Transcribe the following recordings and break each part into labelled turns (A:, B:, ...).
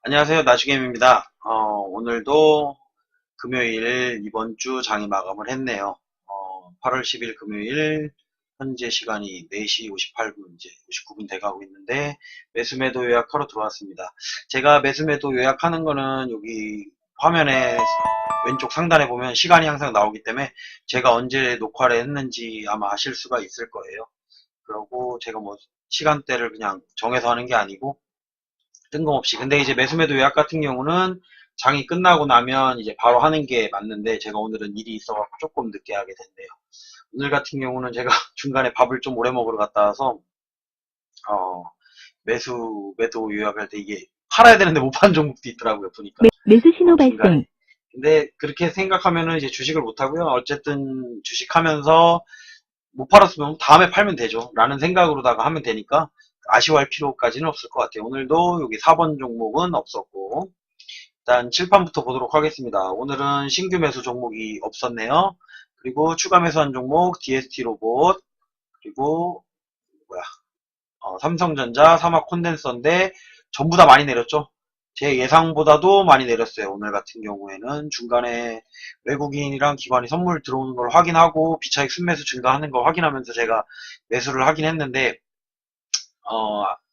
A: 안녕하세요. 나주겜입니다. 오늘도 금요일 이번 주 장이 마감을 했네요. 8월 10일 금요일 현재 시간이 4시 58분 이제 59분 돼가고 있는데 매수매도 요약하러 들어왔습니다. 제가 매수매도 요약하는 거는 여기 화면에 왼쪽 상단에 보면 시간이 항상 나오기 때문에 제가 언제 녹화를 했는지 아마 아실 수가 있을 거예요. 그리고 제가 뭐 시간대를 그냥 정해서 하는 게 아니고 뜬금없이. 근데 이제 매수매도 요약 같은 경우는 장이 끝나고 나면 이제 바로 하는 게 맞는데 제가 오늘은 일이 있어갖고 조금 늦게 하게 된대요. 오늘 같은 경우는 제가 중간에 밥을 좀 오래 먹으러 갔다 와서 어, 매도 요약할 때 이게 팔아야 되는데 못 파는 종목도 있더라고요. 보니까
B: 매수 신호 발생.
A: 중간에. 근데 그렇게 생각하면은 이제 주식을 못 하고요. 어쨌든 주식하면서 못 팔았으면 다음에 팔면 되죠. 라는 생각으로다가 하면 되니까 아쉬워할 필요까지는 없을 것 같아요. 오늘도 여기 4번 종목은 없었고 일단 칠판부터 보도록 하겠습니다. 오늘은 신규 매수 종목이 없었네요. 그리고 추가 매수한 종목 DST 로봇 그리고 뭐야 삼성전자, 사막 콘덴서인데 전부 다 많이 내렸죠. 제 예상보다도 많이 내렸어요. 오늘 같은 경우에는 중간에 외국인이랑 기관이 선물 들어오는 걸 확인하고 비차익 순매수 증가하는 걸 확인하면서 제가 매수를 하긴 했는데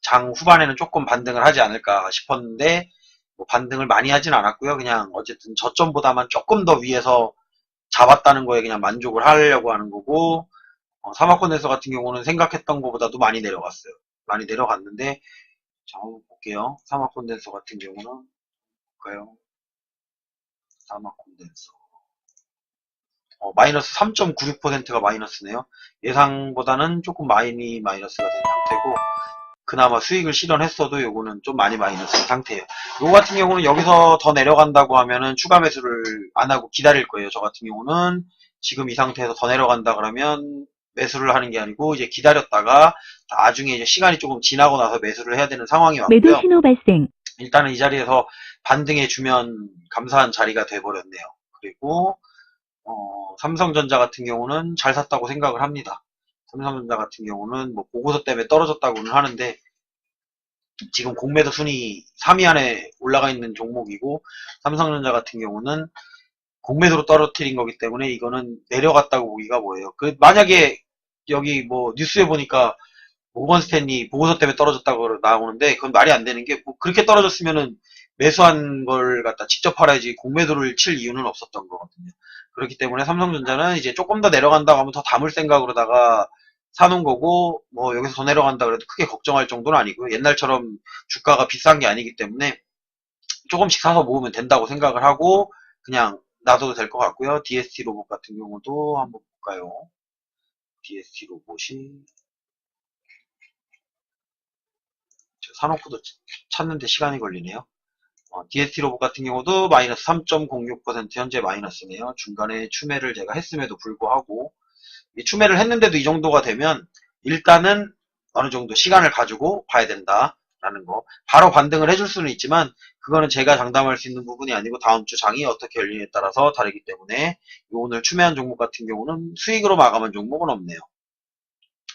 A: 장 후반에는 조금 반등을 하지 않을까 싶었는데 뭐 반등을 많이 하진 않았고요. 그냥 어쨌든 저점보다만 조금 더 위에서 잡았다는 거에 그냥 만족을 하려고 하는 거고 사마콘덴서 같은 경우는 생각했던 것보다도 많이 내려갔어요. 많이 내려갔는데 자 한번 볼게요. 사마콘덴서 같은 경우는 볼까요? 사마콘덴서 마이너스 3.96%가 마이너스네요. 예상보다는 조금 많이 마이너스가 된 상태고 그나마 수익을 실현했어도 요거는 좀 많이 마이너스인 상태예요. 요거 같은 경우는 여기서 더 내려간다고 하면은 추가 매수를 안 하고 기다릴 거예요. 저 같은 경우는 지금 이 상태에서 더 내려간다 그러면 매수를 하는 게 아니고 이제 기다렸다가 나중에 이제 시간이 조금 지나고 나서 매수를 해야 되는 상황이
B: 매도
A: 왔고요.
B: 신호 발생.
A: 일단은 이 자리에서 반등해 주면 감사한 자리가 돼 버렸네요. 그리고 삼성전자 같은 경우는 잘 샀다고 생각을 합니다. 삼성전자 같은 경우는 뭐 보고서 때문에 떨어졌다고는 하는데 지금 공매도 순위 3위 안에 올라가 있는 종목이고 삼성전자 같은 경우는 공매도로 떨어뜨린 거기 때문에 이거는 내려갔다고 보기가 뭐예요. 만약에 여기 뭐 뉴스에 보니까 모건 스탠리 보고서 때문에 떨어졌다고 나오는데 그건 말이 안 되는 게 뭐 그렇게 떨어졌으면은 매수한 걸 갖다 직접 팔아야지 공매도를 칠 이유는 없었던 거거든요. 그렇기 때문에 삼성전자는 이제 조금 더 내려간다고 하면 더 담을 생각으로다가 사놓은 거고 뭐 여기서 더 내려간다 그래도 크게 걱정할 정도는 아니고요. 옛날처럼 주가가 비싼 게 아니기 때문에 조금씩 사서 모으면 된다고 생각을 하고 그냥 놔둬도 될 것 같고요. DST 로봇 같은 경우도 한번 볼까요? DST 로봇이 사놓고도 찾는데 시간이 걸리네요. DST 로봇 같은 경우도 마이너스 3.06% 현재 마이너스네요. 중간에 추매를 제가 했음에도 불구하고 이 추매를 했는데도 이 정도가 되면 일단은 어느 정도 시간을 가지고 봐야 된다라는 거. 바로 반등을 해줄 수는 있지만 그거는 제가 장담할 수 있는 부분이 아니고 다음 주 장이 어떻게 열리냐에 따라서 다르기 때문에 오늘 추매한 종목 같은 경우는 수익으로 마감한 종목은 없네요.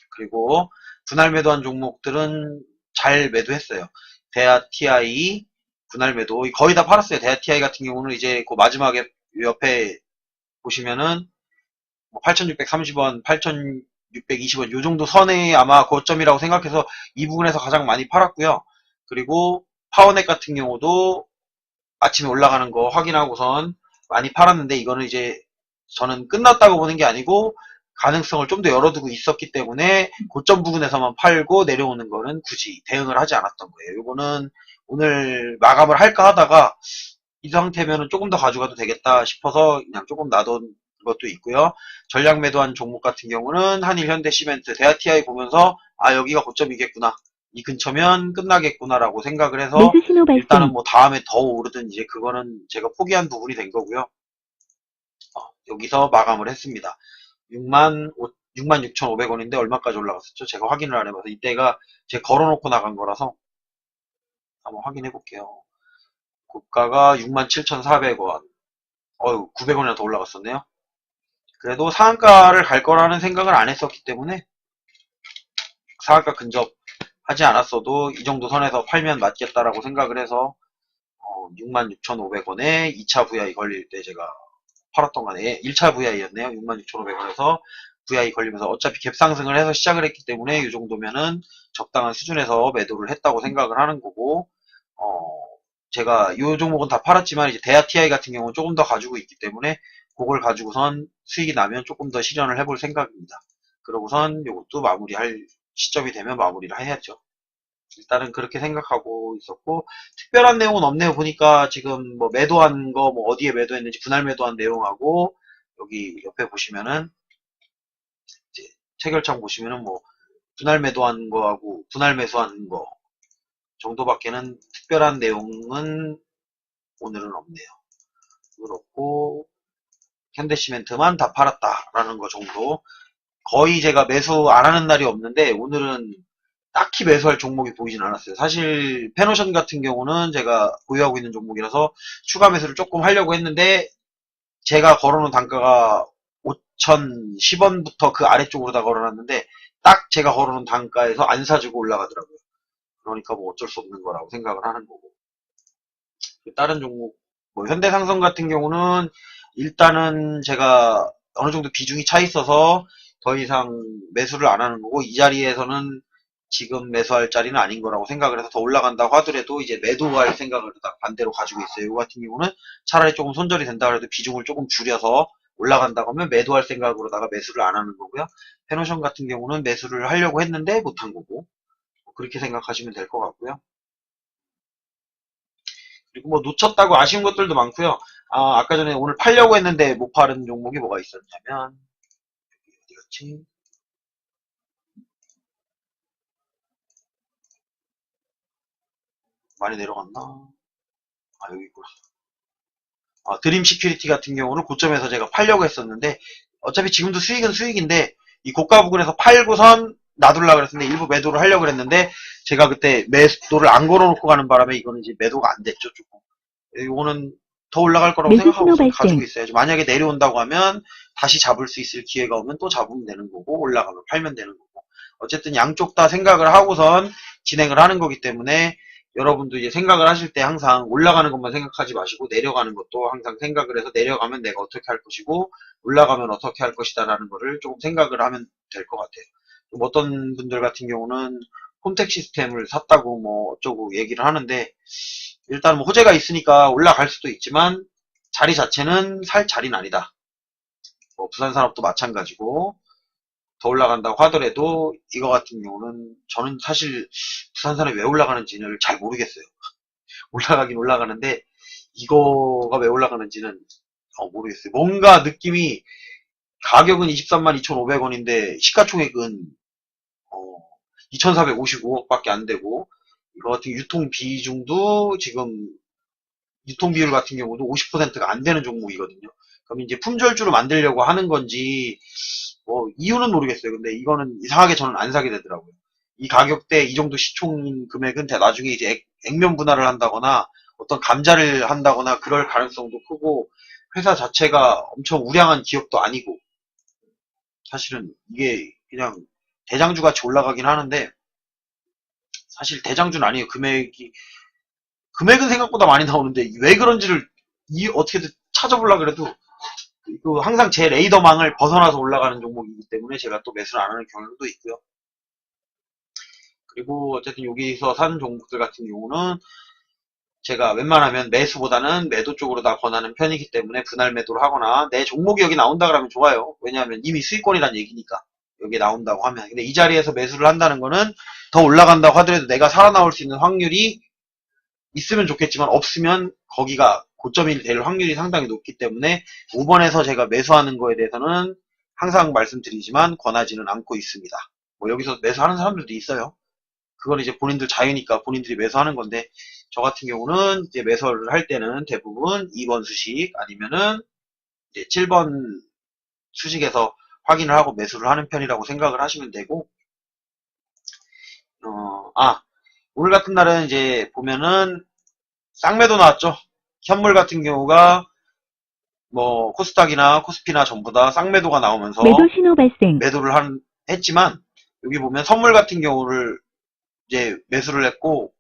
A: 그리고 분할 매도한 종목들은 잘 매도했어요. 대하 TI 분할 매도 거의 다 팔았어요. 대하 TI 같은 경우는 이제 그 마지막에 옆에 보시면은 8,630원, 8,620원 요 정도 선에 아마 고점이라고 생각해서 이 부분에서 가장 많이 팔았고요. 그리고 파워넷 같은 경우도 아침에 올라가는 거 확인하고선 많이 팔았는데 이거는 이제 저는 끝났다고 보는 게 아니고 가능성을 좀 더 열어두고 있었기 때문에 고점 부분에서만 팔고 내려오는 거는 굳이 대응을 하지 않았던 거예요. 이거는 오늘 마감을 할까 하다가 이 상태면은 조금 더 가져가도 되겠다 싶어서 그냥 조금 놔둔 것도 있고요. 전략 매도한 종목 같은 경우는 한일, 현대, 시멘트, 대하 TI 보면서 아 여기가 고점이겠구나. 이 근처면 끝나겠구나라고 생각을 해서
B: 매수 신호
A: 일단은
B: 발생.
A: 뭐 다음에 더 오르든 이제 그거는 제가 포기한 부분이 된 거고요. 여기서 마감을 했습니다. 66,500원인데 얼마까지 올라갔었죠? 제가 확인을 안 해봐서 이때가 제가 걸어놓고 나간 거라서 한번 확인해 볼게요. 고가가 67,400원. 900원이나 더 올라갔었네요. 그래도 상한가를 갈 거라는 생각을 안 했었기 때문에 상한가 근접하지 않았어도 이 정도 선에서 팔면 맞겠다라고 생각을 해서 66,500원에 2차 VI 걸릴 때 제가 팔았던 거네. 1차 VI였네요. 66,500원에서 VI 걸리면서 어차피 갭 상승을 해서 시작을 했기 때문에 이 정도면은 적당한 수준에서 매도를 했다고 생각을 하는 거고, 제가 이 종목은 다 팔았지만 이제 대하 TI 같은 경우는 조금 더 가지고 있기 때문에 그걸 가지고선 수익이 나면 조금 더 실현을 해볼 생각입니다. 그러고선 이것도 마무리할 시점이 되면 마무리를 해야죠. 일단은 그렇게 생각하고 있었고, 특별한 내용은 없네요. 보니까 지금 뭐 매도한 거, 뭐 어디에 매도했는지 분할 매도한 내용하고, 여기 옆에 보시면은, 이제 체결창 보시면은 뭐 분할 매도한 거하고 분할 매수한 거 정도밖에는 특별한 내용은 오늘은 없네요. 그렇고, 현대시멘트만 다 팔았다라는 거 정도. 거의 제가 매수 안 하는 날이 없는데, 오늘은 딱히 매수할 종목이 보이진 않았어요. 사실 페노션 같은 경우는 제가 보유하고 있는 종목이라서 추가 매수를 조금 하려고 했는데 제가 걸어놓은 단가가 5,010원부터 그 아래쪽으로 다 걸어놨는데 딱 제가 걸어놓은 단가에서 안 사주고 올라가더라고요. 그러니까 뭐 어쩔 수 없는 거라고 생각을 하는 거고. 다른 종목, 뭐 현대상성 같은 경우는 일단은 제가 어느 정도 비중이 차 있어서 더 이상 매수를 안 하는 거고, 이 자리에서는 지금 매수할 자리는 아닌 거라고 생각을 해서 더 올라간다고 하더라도 이제 매도할 생각을 딱 반대로 가지고 있어요. 이 같은 경우는 차라리 조금 손절이 된다 그래도 비중을 조금 줄여서 올라간다고 하면 매도할 생각으로다가 매수를 안 하는 거고요. 페노션 같은 경우는 매수를 하려고 했는데 못한 거고, 그렇게 생각하시면 될 것 같고요. 그리고 뭐 놓쳤다고 아쉬운 것들도 많고요. 아까 전에 오늘 팔려고 했는데 못 팔은 종목이 뭐가 있었냐면, 어디 갔지? 많이 내려갔나? 여기 있구나. 드림 시큐리티 같은 경우는 고점에서 제가 팔려고 했었는데, 어차피 지금도 수익은 수익인데, 이 고가 부근에서 팔고선 놔둘라 그랬는데, 일부 매도를 하려고 그랬는데, 제가 그때 매도를 안 걸어놓고 가는 바람에 이거는 이제 매도가 안 됐죠, 조금. 이거는 더 올라갈 거라고
B: 매수 신호
A: 생각하고 가지고
B: 발생.
A: 있어야지. 만약에 내려온다고 하면 다시 잡을 수 있을 기회가 오면 또 잡으면 되는 거고, 올라가면 팔면 되는 거고. 어쨌든 양쪽 다 생각을 하고선 진행을 하는 거기 때문에 여러분도 이제 생각을 하실 때 항상 올라가는 것만 생각하지 마시고 내려가는 것도 항상 생각을 해서 내려가면 내가 어떻게 할 것이고 올라가면 어떻게 할 것이다라는 거를 조금 생각을 하면 될 것 같아요. 좀 어떤 분들 같은 경우는 홈택 시스템을 샀다고 뭐 어쩌고 얘기를 하는데, 일단 뭐 호재가 있으니까 올라갈 수도 있지만 자리 자체는 살 자리는 아니다. 뭐 부산산업도 마찬가지고 더 올라간다고 하더라도 이거 같은 경우는 저는 사실 부산산업이 왜 올라가는지를 잘 모르겠어요. 올라가긴 올라가는데 이거가 왜 올라가는지는 모르겠어요. 뭔가 느낌이, 가격은 23만 2,500원인데 시가총액은 2,455억밖에 안 되고, 이거 같은 유통 비중도 지금 유통 비율 같은 경우도 50%가 안 되는 종목이거든요. 그럼 이제 품절주를 만들려고 하는 건지 뭐 이유는 모르겠어요. 근데 이거는 이상하게 저는 안 사게 되더라고요. 이 가격대 이 정도 시총 금액은 나중에 이제 액면 분할을 한다거나 어떤 감자를 한다거나 그럴 가능성도 크고, 회사 자체가 엄청 우량한 기업도 아니고, 사실은 이게 그냥 대장주 같이 올라가긴 하는데 사실 대장주는 아니에요. 금액은 생각보다 많이 나오는데 왜 그런지를 어떻게든 찾아보려고 그래도 항상 제 레이더망을 벗어나서 올라가는 종목이기 때문에 제가 또 매수를 안 하는 경향도 있고요. 그리고 어쨌든 여기서 산 종목들 같은 경우는 제가 웬만하면 매수보다는 매도 쪽으로 다 권하는 편이기 때문에 분할 매도를 하거나, 내 종목이 여기 나온다 그러면 좋아요. 왜냐하면 이미 수익권이란 얘기니까 여기 나온다고 하면. 근데 이 자리에서 매수를 한다는 거는 더 올라간다고 하더라도 내가 살아나올 수 있는 확률이 있으면 좋겠지만 없으면 거기가 고점이 될 확률이 상당히 높기 때문에 5번에서 제가 매수하는 거에 대해서는 항상 말씀드리지만 권하지는 않고 있습니다. 뭐 여기서 매수하는 사람들도 있어요. 그건 이제 본인들 자유니까 본인들이 매수하는 건데, 저 같은 경우는 이제 매수를 할 때는 대부분 2번 수식 아니면은 이제 7번 수식에서 확인을 하고 매수를 하는 편이라고 생각을 하시면 되고, 오늘 같은 날은 이제 보면은 쌍매도 나왔죠. 현물 같은 경우가 뭐 코스닥이나 코스피나 전부 다 쌍매도가 나오면서
B: 매도 신호 발생.
A: 매도를 했지만, 여기 보면 선물 같은 경우를 이제 매수를 했고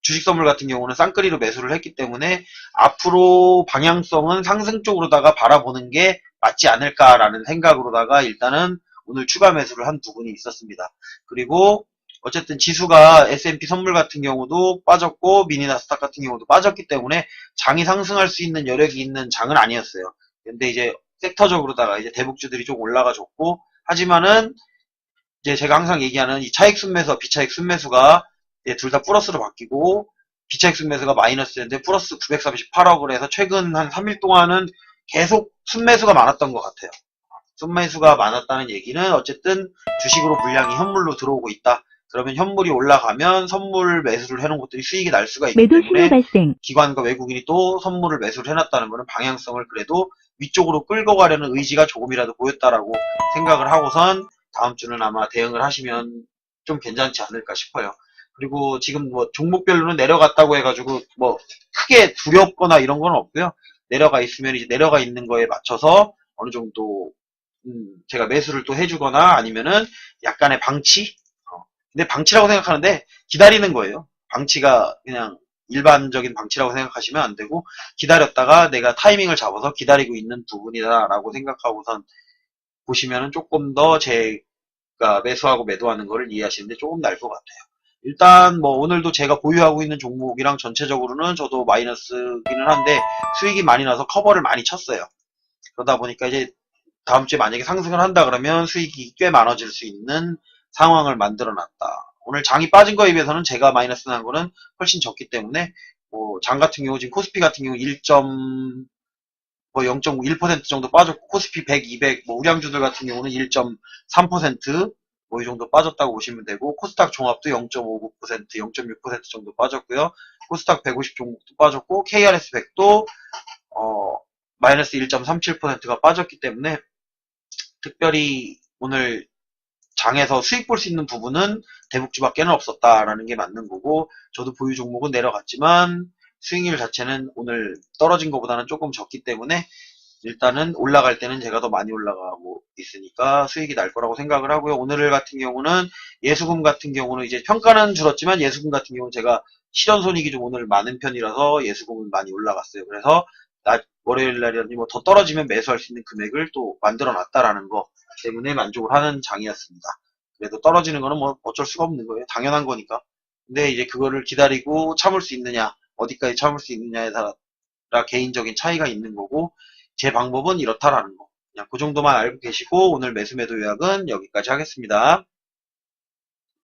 A: 주식 선물 같은 경우는 쌍끌이로 매수를 했기 때문에 앞으로 방향성은 상승 쪽으로다가 바라보는 게 맞지 않을까라는 생각으로다가 일단은 오늘 추가 매수를 한 부분이 있었습니다. 그리고 어쨌든 지수가 S&P 선물 같은 경우도 빠졌고 미니나스닥 같은 경우도 빠졌기 때문에 장이 상승할 수 있는 여력이 있는 장은 아니었어요. 근데 이제 섹터적으로다가 이제 대북주들이 좀 올라가 줬고, 하지만은 이제 제가 항상 얘기하는 이 차익 순매수와 비차익 순매수가 둘 다 플러스로 바뀌고, 비차익 순매수가 마이너스였는데 플러스 938억을 해서 최근 한 3일 동안은 계속 순매수가 많았던 것 같아요. 순매수가 많았다는 얘기는 어쨌든 주식으로 물량이 현물로 들어오고 있다. 그러면 현물이 올라가면 선물 매수를 해놓은 것들이 수익이 날 수가 있기
B: 매도 신호
A: 때문에
B: 발생.
A: 기관과 외국인이 또 선물을 매수를 해놨다는 것은 방향성을 그래도 위쪽으로 끌고 가려는 의지가 조금이라도 보였다라고 생각을 하고선 다음 주는 아마 대응을 하시면 좀 괜찮지 않을까 싶어요. 그리고 지금 뭐 종목별로는 내려갔다고 해가지고 뭐 크게 두렵거나 이런 건 없고요. 내려가 있으면 이제 내려가 있는 거에 맞춰서 어느 정도 제가 매수를 또 해주거나 아니면은 약간의 방치? 근데 방치라고 생각하는데 기다리는 거예요. 방치가 그냥 일반적인 방치라고 생각하시면 안 되고 기다렸다가 내가 타이밍을 잡아서 기다리고 있는 부분이다라고 생각하고선 보시면은 조금 더 제가 매수하고 매도하는 거를 이해하시는데 조금 나을 것 같아요. 일단 뭐 오늘도 제가 보유하고 있는 종목이랑 전체적으로는 저도 마이너스기는 한데 수익이 많이 나서 커버를 많이 쳤어요. 그러다 보니까 이제 다음 주에 만약에 상승을 한다 그러면 수익이 꽤 많아질 수 있는 상황을 만들어 놨다. 오늘 장이 빠진 거에 비해서는 제가 마이너스 난 거는 훨씬 적기 때문에 뭐 장 같은 경우 지금 코스피 같은 경우 0.1% 정도 빠졌고 코스피 100, 200, 뭐 우량주들 같은 경우는 1.3%뭐 이 정도 빠졌다고 보시면 되고 코스닥 종합도 0.59%, 0.6% 정도 빠졌고요. 코스닥 150 종목도 빠졌고 KRS 100도 마이너스 1.37%가 빠졌기 때문에 특별히 오늘 장에서 수익 볼 수 있는 부분은 대북주밖에는 없었다라는 게 맞는 거고 저도 보유 종목은 내려갔지만 수익률 자체는 오늘 떨어진 것보다는 조금 적기 때문에 일단은 올라갈 때는 제가 더 많이 올라가고 있으니까 수익이 날 거라고 생각을 하고요. 오늘 같은 경우는 예수금 같은 경우는 이제 평가는 줄었지만 예수금 같은 경우는 제가 실현손익이 좀 오늘 많은 편이라서 예수금은 많이 올라갔어요. 그래서 월요일 날이라든지 뭐 더 떨어지면 매수할 수 있는 금액을 또 만들어 놨다라는 거 때문에 만족을 하는 장이었습니다. 그래도 떨어지는 거는 뭐 어쩔 수가 없는 거예요. 당연한 거니까. 근데 이제 그거를 기다리고 참을 수 있느냐, 어디까지 참을 수 있느냐에 따라 개인적인 차이가 있는 거고, 제 방법은 이렇다라는 거. 그냥 그 정도만 알고 계시고, 오늘 매수 매도 요약은 여기까지 하겠습니다.